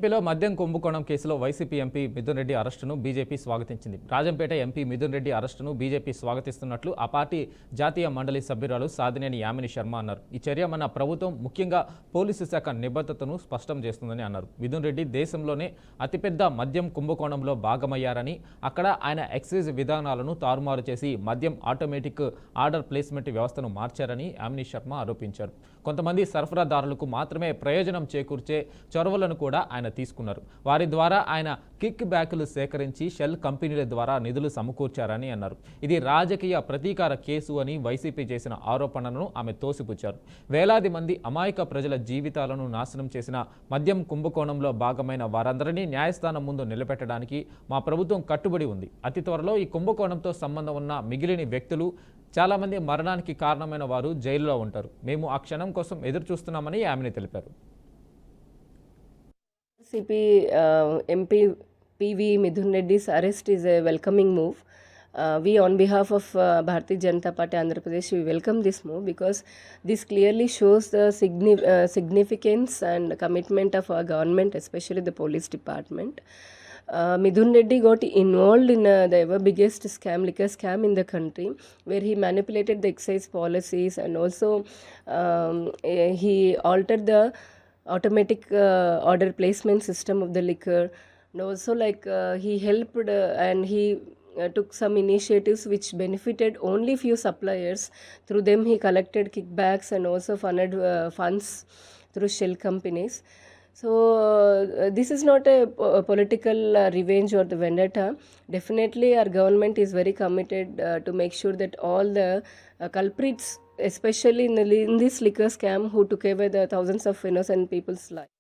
ఏపీలో మద్యం కుంభకోణం కేసులో వైసీపీ ఎంపీ మిథున్ రెడ్డి అరెస్టును బీజేపీ స్వాగతించింది. రాజంపేట ఎంపీ మిథున్ రెడ్డి అరెస్టును బీజేపీ స్వాగతిస్తున్నట్లు ఆ పార్టీ జాతీయ మండలి సభ్యురాలు సాదినేని యామిని శర్మ అన్నారు. ఈ చర్య మన ప్రభుత్వం ముఖ్యంగా పోలీసు శాఖ నిబద్ధతను స్పష్టం చేస్తుందని అన్నారు. మిథున్ రెడ్డి దేశంలోనే అతిపెద్ద మద్యం కుంభకోణంలో భాగమయ్యారని, అక్కడ ఆయన ఎక్సైజ్ విధానాలను తారుమారు చేసి మద్యం ఆటోమేటిక్ ఆర్డర్ ప్లేస్మెంట్ వ్యవస్థను మార్చారని యామిని శర్మ ఆరోపించారు. కొంతమంది సరఫరాదారులకు మాత్రమే ప్రయోజనం చేకూర్చే చొరవలను కూడా ఆయన తీసుకున్నారు. వారి ద్వారా ఆయన కిక్ బ్యాకులు సేకరించి షెల్ కంపెనీల ద్వారా నిధులు సమకూర్చారని అన్నారు. ఇది రాజకీయ ప్రతీకార కేసు అని వైసీపీ చేసిన ఆరోపణలను ఆమె తోసిపుచ్చారు. వేలాది మంది అమాయక ప్రజల జీవితాలను నాశనం చేసిన మద్యం కుంభకోణంలో భాగమైన వారందరినీ న్యాయస్థానం ముందు నిలబెట్టడానికి మా ప్రభుత్వం కట్టుబడి ఉంది. అతి త్వరలో ఈ కుంభకోణంతో సంబంధం ఉన్న మిగిలిన వ్యక్తులు, చాలామంది మరణానికి కారణమైన వారు జైలులో ఉంటారు. మేము ఆ క్షణం కోసం ఎదురు చూస్తున్నామని ఆమె తెలిపారు. CP MP PV Midhun Reddy's arrest is a welcoming move. We on behalf of Bharatiya Janata Party Andhra Pradesh, we welcome this move because this clearly shows the significance and commitment of our government, especially the police department. Midhun Reddy got involved in the ever biggest scam, liquor scam in the country, where he manipulated the excise policies and also he altered the automatic order placement system of the liquor, and also he helped and he took some initiatives which benefited only few suppliers. Through them he collected kickbacks and also funded funds through shell companies. So this is not a political revenge or the vendetta. Definitely our government is very committed to make sure that all the culprits, especially in this liquor scam who took away the thousands of innocent people's lives.